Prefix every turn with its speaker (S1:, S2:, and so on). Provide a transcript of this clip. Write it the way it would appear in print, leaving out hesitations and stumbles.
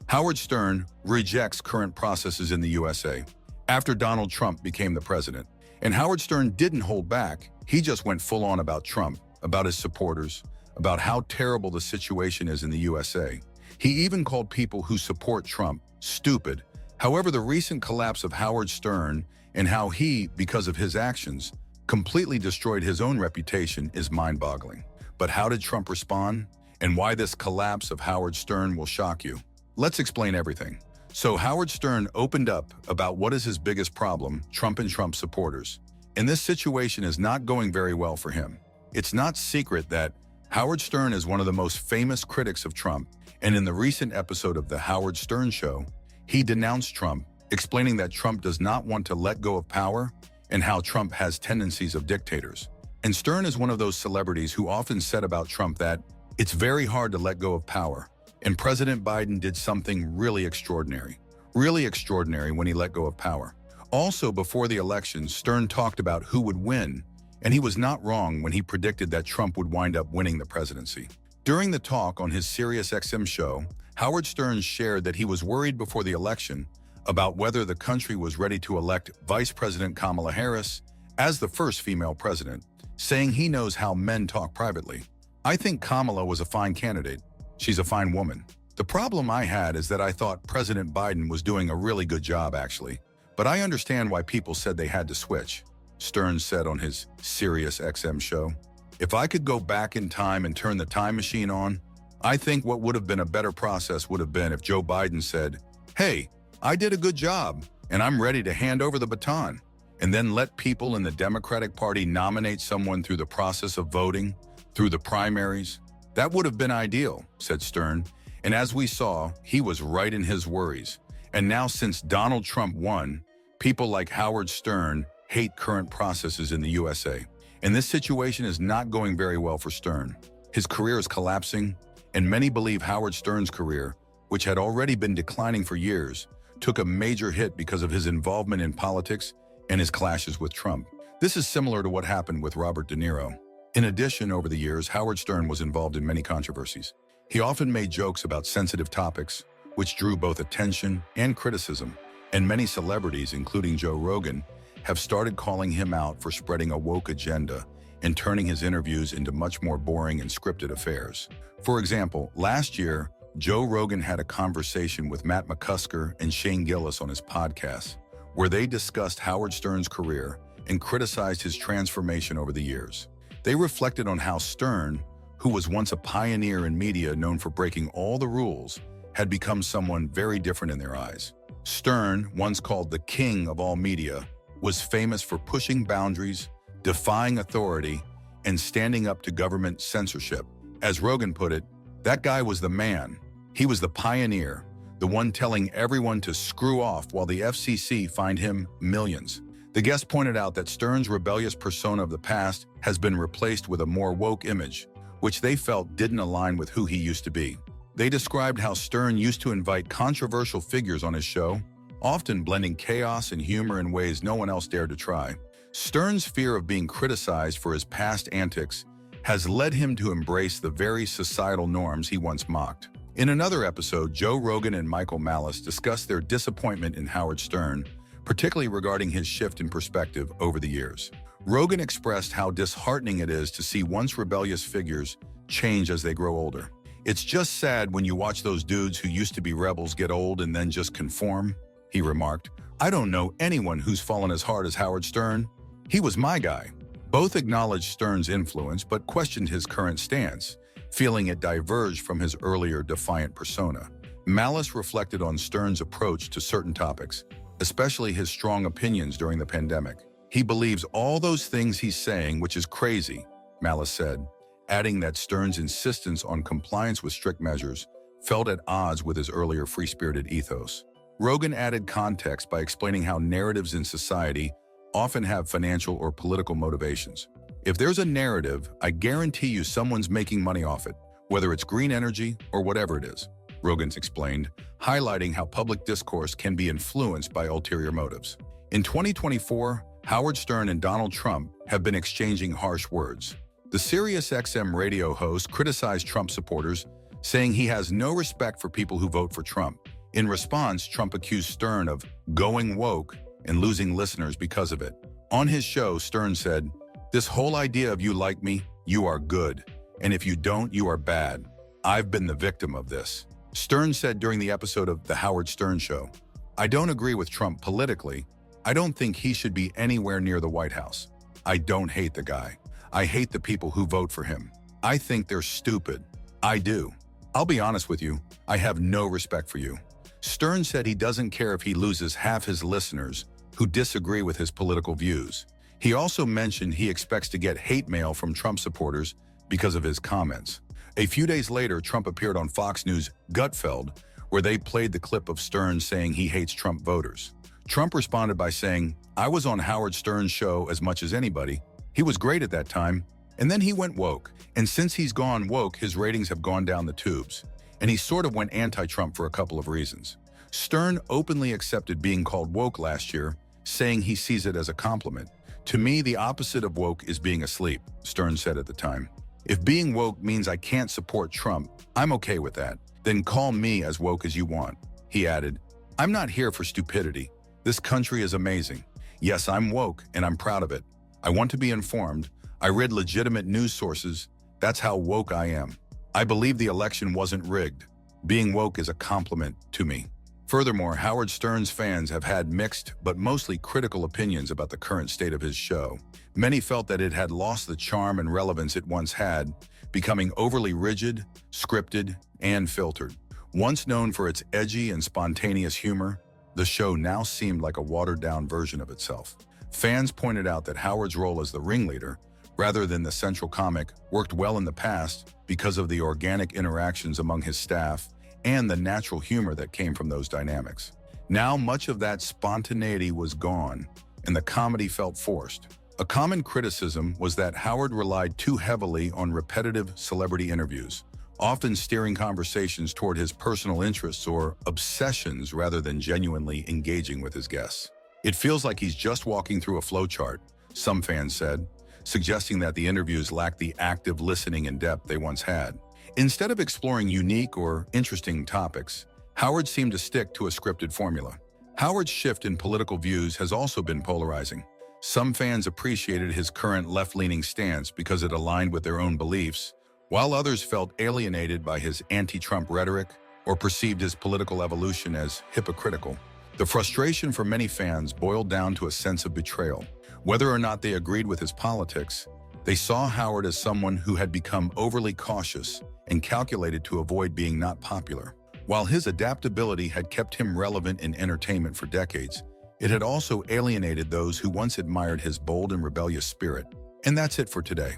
S1: Howard Stern rejects current processes in the USA after Donald Trump became the president. And Howard Stern didn't hold back. He just went full on about Trump, about his supporters, about how terrible the situation is in the USA. He even called people who support Trump stupid. However, the recent collapse of Howard Stern and how he, because of his actions, completely destroyed his own reputation is mind-boggling. But how did Trump respond? And why this collapse of Howard Stern will shock you? Let's explain everything. So Howard Stern opened up about what is his biggest problem, Trump and Trump supporters. And this situation is not going very well for him. It's not secret that Howard Stern is one of the most famous critics of Trump, and in the recent episode of The Howard Stern Show, he denounced Trump, explaining that Trump does not want to let go of power and how Trump has tendencies of dictators. And Stern is one of those celebrities who often said about Trump that it's very hard to let go of power, and President Biden did something really extraordinary when he let go of power. Also, before the election, Stern talked about who would win, and he was not wrong when he predicted that Trump would wind up winning the presidency. During the talk on his SiriusXM show, Howard Stern shared that he was worried before the election about whether the country was ready to elect Vice President Kamala Harris as the first female president, saying he knows how men talk privately. I think Kamala was a fine candidate. She's a fine woman. The problem I had is that I thought President Biden was doing a really good job, actually. But I understand why people said they had to switch, Stern said on his SiriusXM show. If I could go back in time and turn the time machine on, I think what would have been a better process would have been if Joe Biden said, "Hey, I did a good job, and I'm ready to hand over the baton," and then let people in the Democratic Party nominate someone through the process of voting, through the primaries. That would have been ideal, said Stern. And as we saw, he was right in his worries. And now, since Donald Trump won, people like Howard Stern hate current processes in the USA. And this situation is not going very well for Stern. His career is collapsing, and many believe Howard Stern's career, which had already been declining for years, took a major hit because of his involvement in politics and his clashes with Trump. This is similar to what happened with Robert De Niro. In addition, over the years, Howard Stern was involved in many controversies. He often made jokes about sensitive topics, which drew both attention and criticism, and many celebrities, including Joe Rogan, have started calling him out for spreading a woke agenda and turning his interviews into much more boring and scripted affairs. For example, last year, Joe Rogan had a conversation with Matt McCusker and Shane Gillis on his podcast, where they discussed Howard Stern's career and criticized his transformation over the years. They reflected on how Stern, who was once a pioneer in media known for breaking all the rules, had become someone very different in their eyes. Stern, once called the king of all media, was famous for pushing boundaries, defying authority, and standing up to government censorship. As Rogan put it, that guy was the man. He was the pioneer, the one telling everyone to screw off while the FCC fined him millions. The guest pointed out that Stern's rebellious persona of the past has been replaced with a more woke image, which they felt didn't align with who he used to be. They described how Stern used to invite controversial figures on his show, often blending chaos and humor in ways no one else dared to try. Stern's fear of being criticized for his past antics has led him to embrace the very societal norms he once mocked. In another episode, Joe Rogan and Michael Malice discussed their disappointment in Howard Stern, particularly regarding his shift in perspective over the years. Rogan expressed how disheartening it is to see once rebellious figures change as they grow older. "It's just sad when you watch those dudes who used to be rebels get old and then just conform," he remarked. "I don't know anyone who's fallen as hard as Howard Stern. He was my guy." Both acknowledged Stern's influence but questioned his current stance, feeling it diverged from his earlier defiant persona. Malice reflected on Stern's approach to certain topics, especially his strong opinions during the pandemic. "He believes all those things he's saying, which is crazy," Malice said, adding that Stern's insistence on compliance with strict measures felt at odds with his earlier free-spirited ethos. Rogan added context by explaining how narratives in society often have financial or political motivations. "If there's a narrative, I guarantee you someone's making money off it, whether it's green energy or whatever it is," Rogan explained, highlighting how public discourse can be influenced by ulterior motives. In 2024, Howard Stern and Donald Trump have been exchanging harsh words. The SiriusXM radio host criticized Trump supporters, saying he has no respect for people who vote for Trump, In response, Trump accused Stern of going woke and losing listeners because of it. On his show, Stern said, "This whole idea of you like me, you are good. And if you don't, you are bad. I've been the victim of this." Stern said during the episode of The Howard Stern Show, "I don't agree with Trump politically. I don't think he should be anywhere near the White House. I don't hate the guy. I hate the people who vote for him. I think they're stupid. I do. I'll be honest with you, I have no respect for you." Stern said he doesn't care if he loses half his listeners who disagree with his political views. He also mentioned he expects to get hate mail from Trump supporters because of his comments. A few days later, Trump appeared on Fox News' Gutfeld, where they played the clip of Stern saying he hates Trump voters. Trump responded by saying, "I was on Howard Stern's show as much as anybody. He was great at that time. And then he went woke. And since he's gone woke, his ratings have gone down the tubes." And he sort of went anti-Trump for a couple of reasons. Stern openly accepted being called woke last year, saying he sees it as a compliment. "To me, the opposite of woke is being asleep," Stern said at the time. "If being woke means I can't support Trump, I'm okay with that. Then call me as woke as you want." He added, "I'm not here for stupidity. This country is amazing. Yes, I'm woke, and I'm proud of it. I want to be informed. I read legitimate news sources. That's how woke I am. I believe the election wasn't rigged. Being woke is a compliment to me." Furthermore, Howard Stern's fans have had mixed but mostly critical opinions about the current state of his show. Many felt that it had lost the charm and relevance it once had, becoming overly rigid, scripted, and filtered. Once known for its edgy and spontaneous humor, the show now seemed like a watered-down version of itself. Fans pointed out that Howard's role as the ringleader, rather than the central comic, worked well in the past because of the organic interactions among his staff and the natural humor that came from those dynamics. Now, much of that spontaneity was gone, and the comedy felt forced. A common criticism was that Howard relied too heavily on repetitive celebrity interviews, often steering conversations toward his personal interests or obsessions rather than genuinely engaging with his guests. "It feels like he's just walking through a flowchart," some fans said, suggesting that the interviews lacked the active listening and depth they once had. Instead of exploring unique or interesting topics, Howard seemed to stick to a scripted formula. Howard's shift in political views has also been polarizing. Some fans appreciated his current left-leaning stance because it aligned with their own beliefs, while others felt alienated by his anti-Trump rhetoric or perceived his political evolution as hypocritical. The frustration for many fans boiled down to a sense of betrayal. Whether or not they agreed with his politics, they saw Howard as someone who had become overly cautious and calculated to avoid being not popular. While his adaptability had kept him relevant in entertainment for decades, it had also alienated those who once admired his bold and rebellious spirit. And that's it for today.